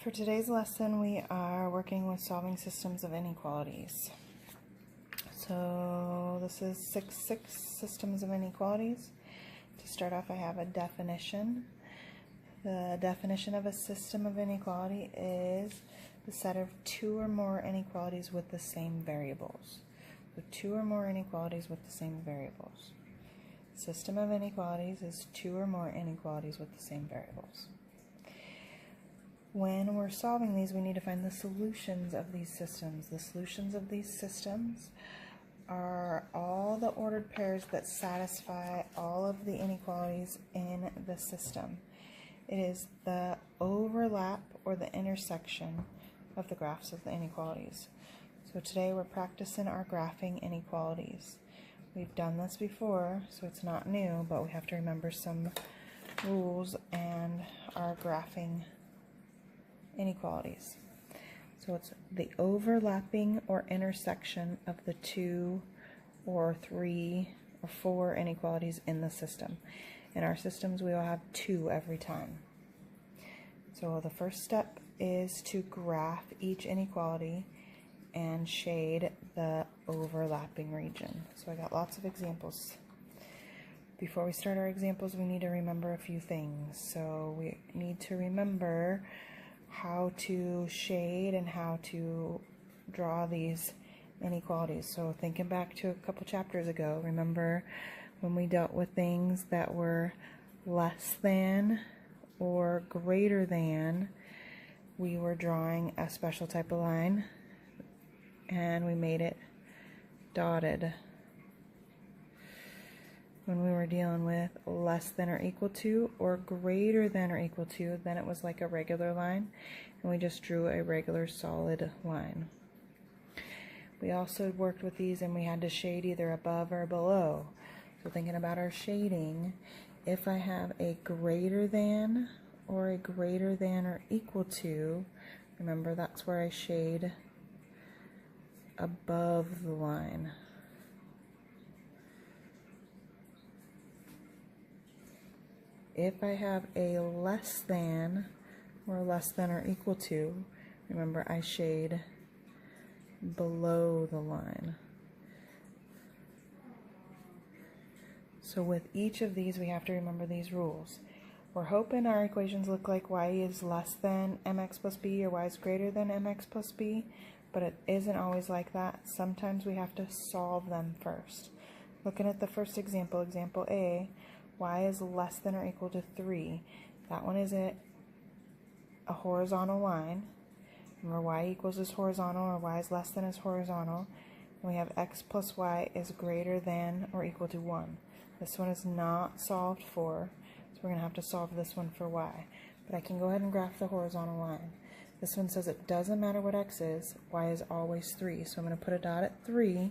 For today's lesson, we are working with solving systems of inequalities. So this is six systems of inequalities. To start off, I have a definition. The definition of a system of inequality is the set of two or more inequalities with the same variables. So two or more inequalities with the same variables. System of inequalities is two or more inequalities with the same variables. When we're solving these, we need to find the solutions of these systems. The solutions of these systems are all the ordered pairs that satisfy all of the inequalities in the system. It is the overlap or the intersection of the graphs of the inequalities. So today we're practicing our graphing inequalities. We've done this before, so it's not new, but we have to remember some rules and our graphing inequalities. So it's the overlapping or intersection of the two or three or four inequalities in the system. In our systems, we will have two every time. So the first step is to graph each inequality and shade the overlapping region. So I got lots of examples. Before we start our examples, we need to remember a few things. So we need to remember how to shade and how to draw these inequalities. So thinking back to a couple chapters ago, remember when we dealt with things that were less than or greater than, we were drawing a special type of line and we made it dotted. When we were dealing with less than or equal to or greater than or equal to, then it was like a regular line, and we just drew a regular solid line. We also worked with these and we had to shade either above or below. So thinking about our shading, if I have a greater than or equal to, remember that's where I shade above the line. If I have a less than or equal to, remember I shade below the line. So with each of these, we have to remember these rules. We're hoping our equations look like y is less than mx plus b or y is greater than mx plus b, but it isn't always like that. Sometimes we have to solve them first. Looking at the first example, example A, y is less than or equal to 3. That one is a horizontal line. Remember, y equals is horizontal, or y is less than is horizontal. And we have x plus y is greater than or equal to 1. This one is not solved for, so we're going to have to solve this one for y. But I can go ahead and graph the horizontal line. This one says it doesn't matter what x is, y is always 3. So I'm going to put a dot at 3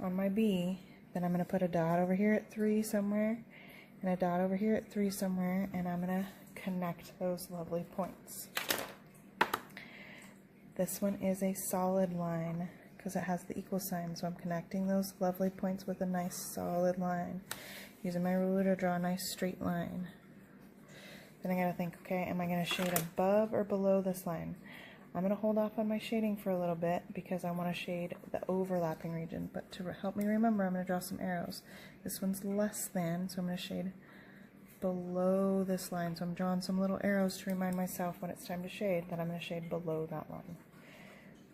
on my b. Then I'm going to put a dot over here at 3 somewhere, and a dot over here at 3 somewhere, and I'm going to connect those lovely points. This one is a solid line because it has the equal sign, so I'm connecting those lovely points with a nice solid line. Using my ruler to draw a nice straight line. Then I got to think, okay, am I going to shade above or below this line? I'm going to hold off on my shading for a little bit because I want to shade the overlapping region. But to help me remember, I'm going to draw some arrows. This one's less than, so I'm going to shade below this line. So I'm drawing some little arrows to remind myself when it's time to shade that I'm going to shade below that line.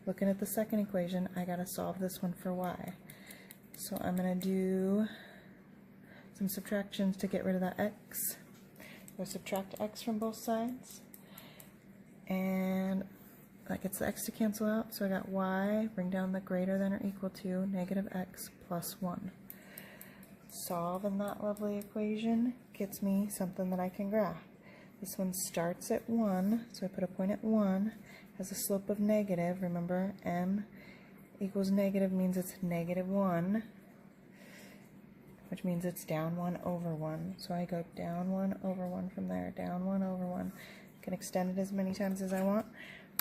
Looking at the second equation, I got to solve this one for y. So I'm going to do some subtractions to get rid of that x. We'll subtract x from both sides. And that gets the x to cancel out, so I got y, bring down the greater than or equal to, negative x plus 1. Solving that lovely equation gets me something that I can graph. This one starts at 1, so I put a point at 1, has a slope of negative. Remember, m equals negative means it's negative 1, which means it's down 1 over 1. So I go down 1 over 1 from there, down 1 over 1. I can extend it as many times as I want.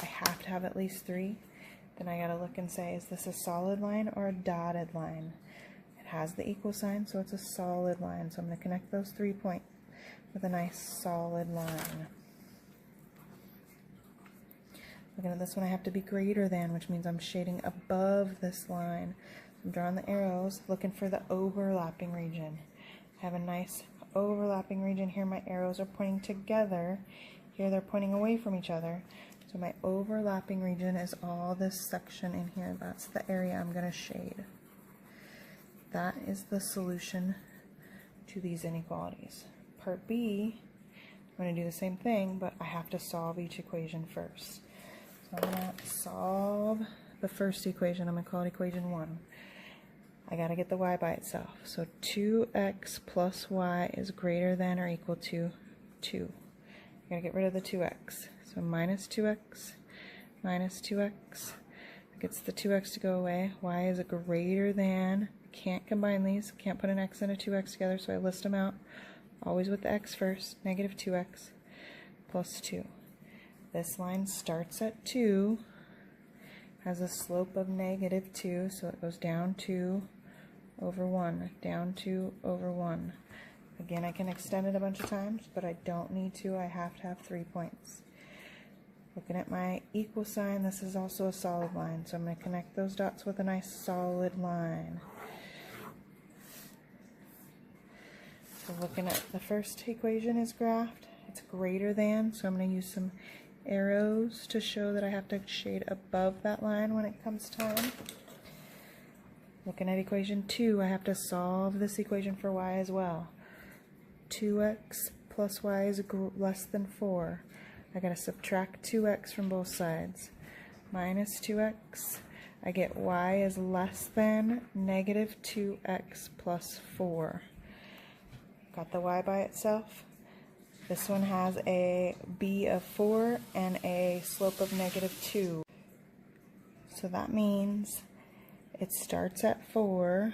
I have to have at least 3. Then I gotta look and say, is this a solid line or a dotted line? It has the equal sign, so it's a solid line. So I'm gonna connect those 3 points with a nice solid line. Looking at this one, I have to be greater than, which means I'm shading above this line. I'm drawing the arrows, looking for the overlapping region. I have a nice overlapping region here. My arrows are pointing together. Here they're pointing away from each other. So my overlapping region is all this section in here. That's the area I'm going to shade. That is the solution to these inequalities. Part B, I'm going to do the same thing, but I have to solve each equation first. So I'm going to solve the first equation. I'm going to call it equation 1. I got to get the y by itself. So 2x plus y is greater than or equal to 2. I got to get rid of the 2x. So minus 2x, minus 2x. It gets the 2x to go away. Y is a greater than. Can't combine these. Can't put an x and a 2x together, so I list them out. Always with the x first. Negative 2x plus 2. This line starts at 2. Has a slope of negative 2, so it goes down 2 over 1, down 2 over 1. Again, I can extend it a bunch of times, but I don't need to. I have to have 3 points. Looking at my equal sign, this is also a solid line, so I'm going to connect those dots with a nice solid line. So looking at the first equation is graphed. It's greater than, so I'm going to use some arrows to show that I have to shade above that line when it comes time. Looking at equation 2, I have to solve this equation for y as well. 2x plus y is less than 4. I got to subtract 2x from both sides. Minus 2x, I get y is less than negative 2x plus 4. Got the y by itself. This one has a b of 4 and a slope of negative 2. So that means it starts at 4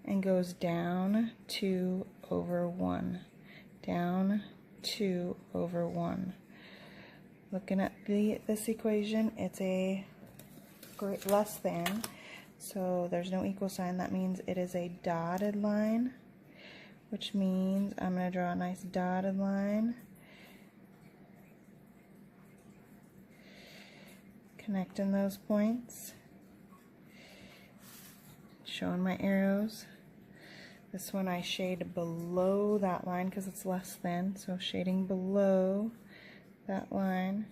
and goes down 2 over 1. Down 2 over 1. Looking at this equation, it's a less than, so there's no equal sign. That means it is a dotted line, which means I'm going to draw a nice dotted line, connecting those points, showing my arrows. This one I shade below that line because it's less than, so shading below that line,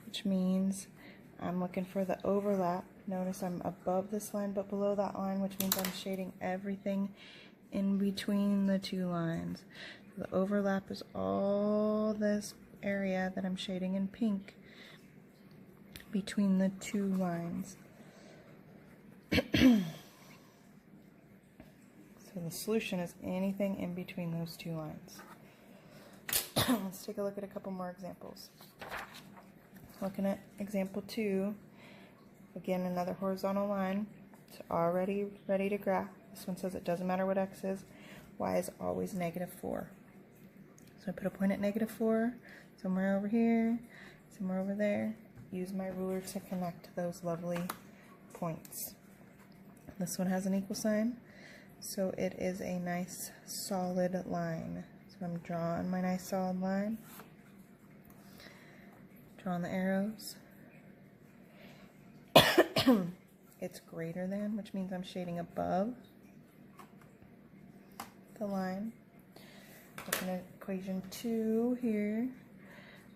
which means I'm looking for the overlap. Notice I'm above this line but below that line, which means I'm shading everything in between the two lines. The overlap is all this area that I'm shading in pink between the two lines. So the solution is anything in between those two lines. Let's take a look at a couple more examples. Looking at example 2, again another horizontal line. It's already ready to graph. This one says it doesn't matter what x is, y is always negative 4. So I put a point at negative 4, somewhere over here, somewhere over there. Use my ruler to connect those lovely points. This one has an equal sign, so it is a nice solid line. So I'm drawing my nice solid line, drawing the arrows. It's greater than, which means I'm shading above the line. Looking at equation 2 here.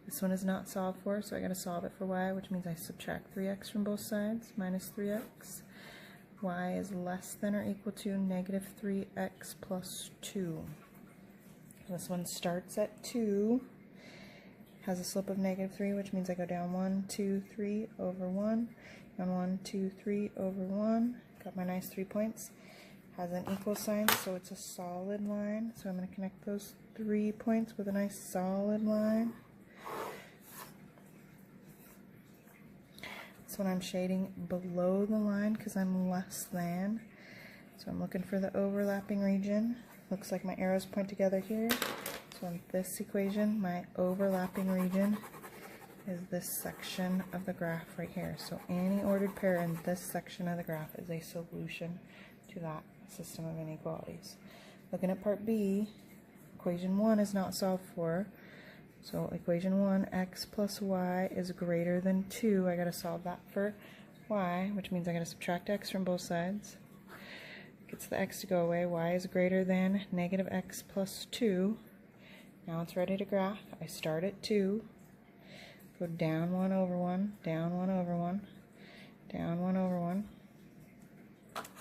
This one is not solved for, so I got to solve it for y, which means I subtract 3x from both sides, minus 3x. Y is less than or equal to negative 3x plus 2. This one starts at 2, has a slope of negative 3, which means I go down 1, 2, 3 over 1, down 1, 2, 3 over 1. Got my nice 3 points. Has an equal sign, so it's a solid line. So I'm going to connect those 3 points with a nice solid line. This one I'm shading below the line because I'm less than. So I'm looking for the overlapping region. Looks like my arrows point together here. So in this equation, my overlapping region is this section of the graph right here. So any ordered pair in this section of the graph is a solution to that system of inequalities. Looking at part B, equation 1 is not solved for, So equation 1, x plus y is greater than 2. I got to solve that for y, which means I got to subtract x from both sides. Gets the x to go away. Y is greater than negative x plus 2. Now it's ready to graph. I start at 2, go down 1 over 1, down 1 over 1, down 1 over 1.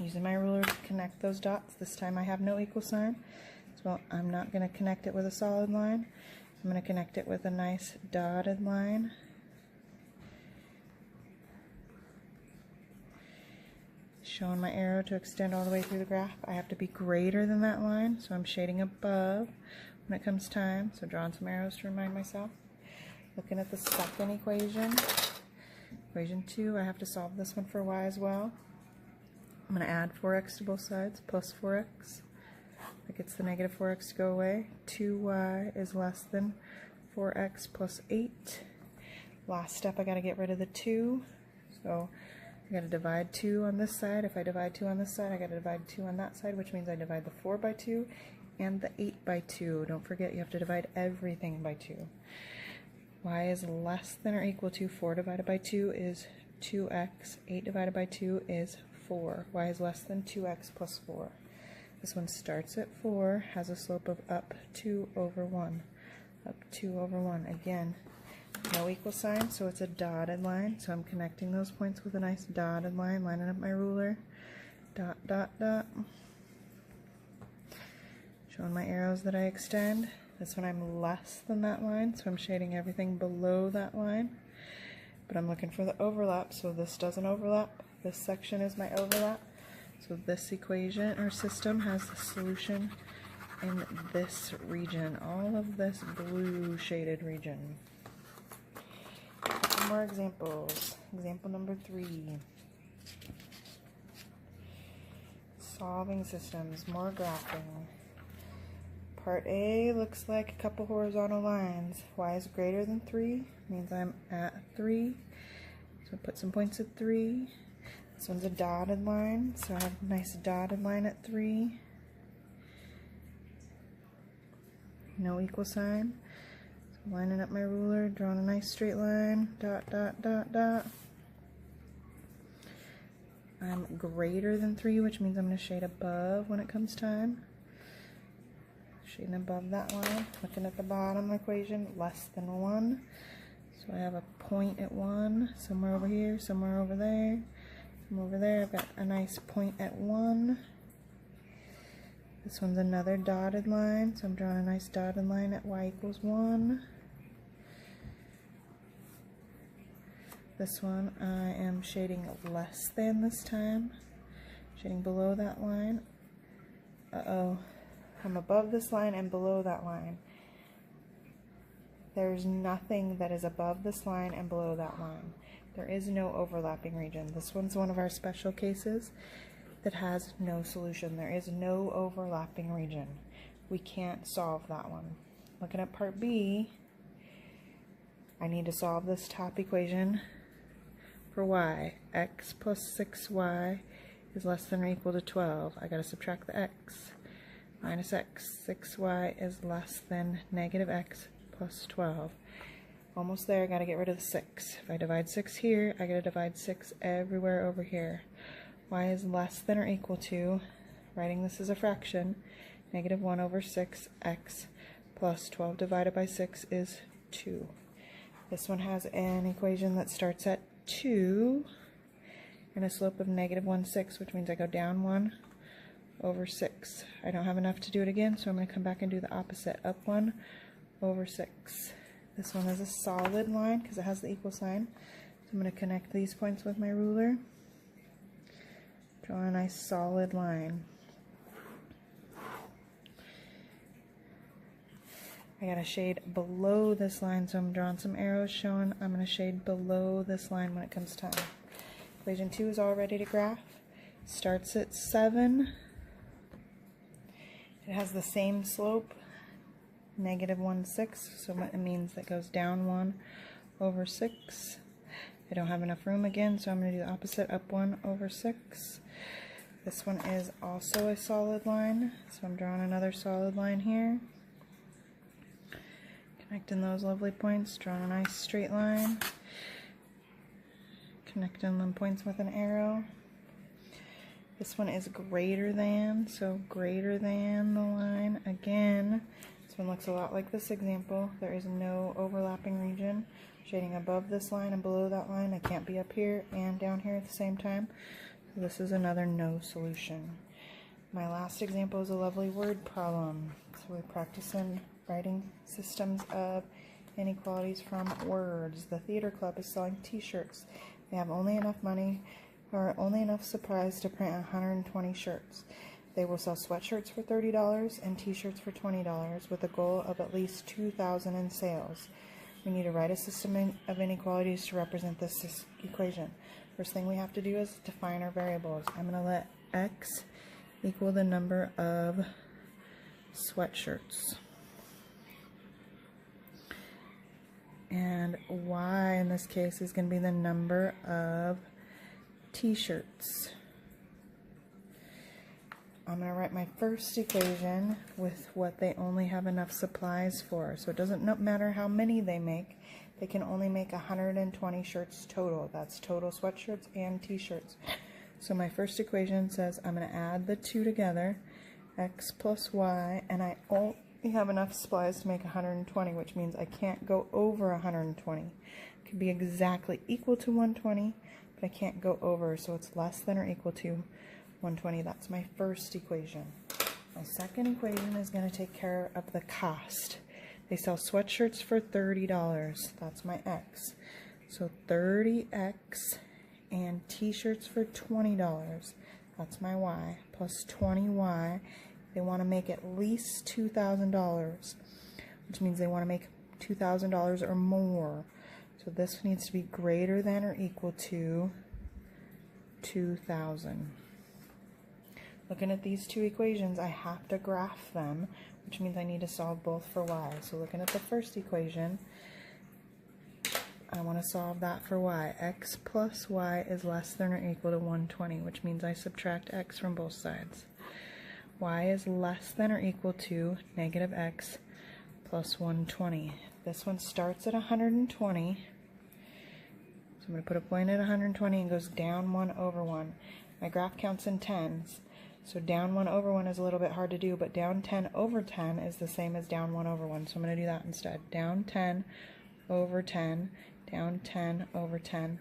Using my ruler to connect those dots. This time I have no equal sign, so I'm not going to connect it with a solid line. I'm going to connect it with a nice dotted line. Showing my arrow to extend all the way through the graph. I have to be greater than that line, so I'm shading above when it comes time. So drawing some arrows to remind myself. Looking at the second equation, equation 2, I have to solve this one for y as well. I'm going to add 4x to both sides, plus 4x. That gets the negative 4x to go away. 2y is less than 4x plus 8. Last step, I got to get rid of the 2. So I got to divide 2 on this side. If I divide 2 on this side, I got to divide 2 on that side, which means I divide the 4 by 2 and the 8 by 2. Don't forget, you have to divide everything by 2. Y is less than or equal to 4 divided by 2 is 2x. 8 divided by 2 is 4. Y is less than 2x plus 4. This one starts at 4, has a slope of up 2 over 1. Up 2 over 1. Again, no equal sign, so it's a dotted line. So I'm connecting those points with a nice dotted line, lining up my ruler. Dot, dot, dot. Showing my arrows that I extend. This one I'm less than that line, so I'm shading everything below that line. But I'm looking for the overlap, so this doesn't overlap. This section is my overlap. So this equation or system has the solution in this region, all of this blue shaded region. Some more examples. Example number 3. Solving systems, more graphing. Part A looks like a couple horizontal lines. Y is greater than 3, means I'm at 3. So put some points at 3. This one's a dotted line, so I have a nice dotted line at 3. No equal sign. So lining up my ruler, drawing a nice straight line. Dot, dot, dot, dot. I'm greater than 3, which means I'm going to shade above when it comes time. Shading above that line. Looking at the bottom equation, less than 1. So I have a point at 1, somewhere over here, somewhere over there. From over there, I've got a nice point at 1. This one's another dotted line, so I'm drawing a nice dotted line at y equals 1. This one I am shading less than this time, shading below that line. Uh-oh, I'm above this line and below that line. There's nothing that is above this line and below that line. There is no overlapping region. This one's one of our special cases that has no solution. There is no overlapping region. We can't solve that one. Looking at part B, I need to solve this top equation for y. X plus 6y is less than or equal to 12. I got to subtract the x. Minus x. 6y is less than negative x plus 12. Almost there, I gotta get rid of the 6. If I divide 6 here, I gotta divide 6 everywhere over here. Y is less than or equal to, writing this as a fraction, negative 1 over 6x plus 12 divided by 6 is 2. This one has an equation that starts at 2 and a slope of negative 1/6, which means I go down 1 over 6. I don't have enough to do it again, so I'm going to come back and do the opposite, up 1 over 6. This one is a solid line because it has the equal sign. So I'm going to connect these points with my ruler. Draw a nice solid line. I got to shade below this line, so I'm drawing some arrows showing I'm going to shade below this line when it comes time. Equation 2 is all ready to graph. Starts at 7. It has the same slope, negative 1/6, so it means that goes down 1 over 6. I don't have enough room again, so I'm going to do the opposite, up 1 over 6. This one is also a solid line, so I'm drawing another solid line here. Connecting those lovely points, drawing a nice straight line. Connecting them points with an arrow. This one is greater than, so greater than the line. Again, this one looks a lot like this example. There is no overlapping region. Shading above this line and below that line. I can't be up here and down here at the same time. So this is another no solution. My last example is a lovely word problem. So we're practicing writing systems of inequalities from words. The theater club is selling t-shirts. They have only enough money or only enough supplies to print 120 shirts. They will sell sweatshirts for $30 and t-shirts for $20 with a goal of at least $2,000 in sales. We need to write a system of inequalities to represent this equation. First thing we have to do is define our variables. I'm going to let x equal the number of sweatshirts. And y in this case is going to be the number of t-shirts. I'm going to write my first equation with what they only have enough supplies for. So it doesn't matter how many they make. They can only make 120 shirts total. That's total sweatshirts and t-shirts. So my first equation says I'm going to add the two together, x plus y, and I only have enough supplies to make 120, which means I can't go over 120. It could be exactly equal to 120, but I can't go over, so it's less than or equal to 120. That's my first equation. My second equation is going to take care of the cost. They sell sweatshirts for $30. That's my x. So 30x and t-shirts for $20. That's my y. Plus 20y. They want to make at least $2,000, which means they want to make $2,000 or more. So this needs to be greater than or equal to 2,000. Looking at these two equations, I have to graph them, which means I need to solve both for y. So looking at the first equation, I want to solve that for y. X plus y is less than or equal to 120, which means I subtract x from both sides. Y is less than or equal to negative x plus 120. This one starts at 120. So I'm going to put a point at 120 and goes down 1 over 1. My graph counts in tens. So down 1 over 1 is a little bit hard to do, but down 10 over 10 is the same as down 1 over 1. So I'm going to do that instead. Down 10 over 10, down 10 over 10.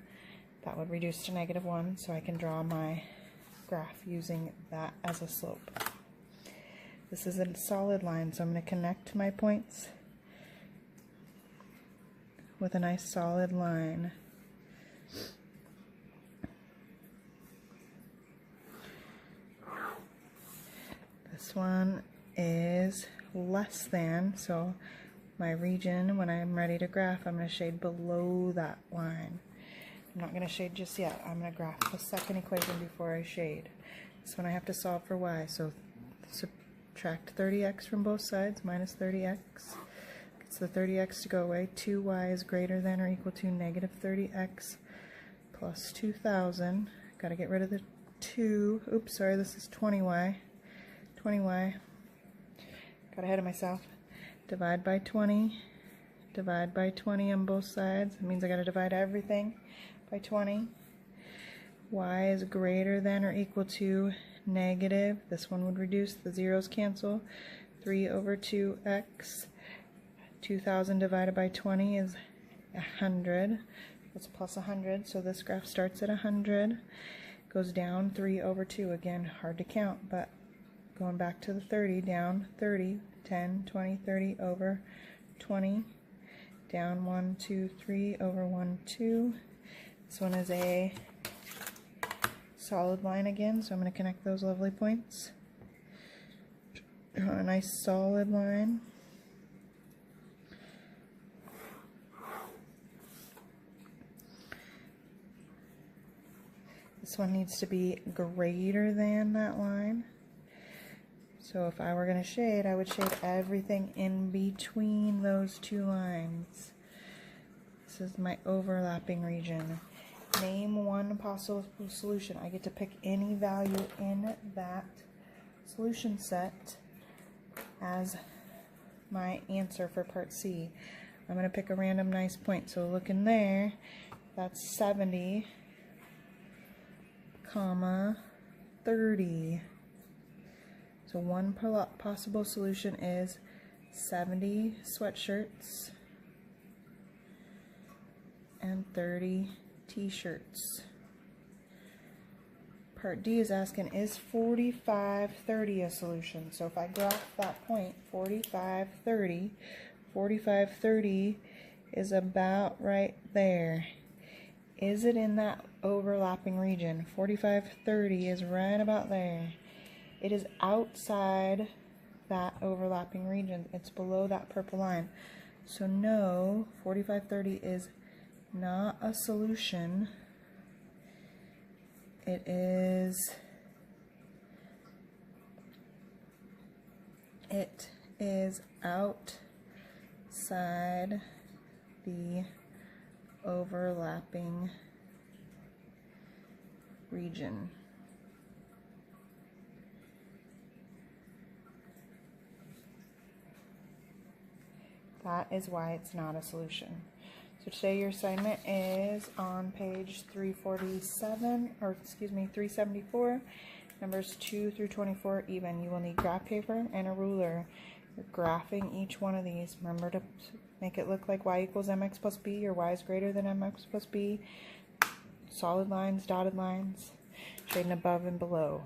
That would reduce to negative 1, so I can draw my graph using that as a slope. This is a solid line, so I'm going to connect my points with a nice solid line. This one is less than, so my region, when I'm ready to graph, I'm going to shade below that line. I'm not going to shade just yet. I'm going to graph the second equation before I shade. This one I have to solve for y, so subtract 30x from both sides, minus 30x. Gets the 30x to go away. 2y is greater than or equal to negative 30x plus 2,000. Got to get rid of the 2. Oops, sorry, this is 20y. 20y. Got ahead of myself. Divide by 20. Divide by 20 on both sides. It means I got to divide everything by 20. Y is greater than or equal to negative. This one would reduce. The zeros cancel. 3 over 2x. 2,000 divided by 20 is 100. It's plus 100. So this graph starts at 100. Goes down 3 over 2. Again, hard to count, but going back to the 30, down 30, 10, 20, 30 over 20, down 1, 2, 3 over 1, 2. This one is a solid line again, so I'm going to connect those lovely points. Draw a nice solid line. This one needs to be greater than that line. So if I were going to shade, I would shade everything in between those two lines. This is my overlapping region. Name one possible solution. I get to pick any value in that solution set as my answer for part C. I'm going to pick a random nice point. So look in there. That's 70, comma, 30. So one possible solution is 70 sweatshirts and 30 t-shirts. Part D is asking, is 45, 30 a solution? So if I graph that point, 45, 30, 45, 30 is about right there. Is it in that overlapping region? 45, 30 is right about there. It is outside that overlapping region. It's below that purple line. So no, 45, 30 is not a solution. It is outside the overlapping region. That is why it's not a solution. So today your assignment is on page 374, numbers 2 through 24 even. You will need graph paper and a ruler. You're graphing each one of these. Remember to make it look like y equals mx plus b or y is greater than mx plus b. Solid lines, dotted lines, shading above and below.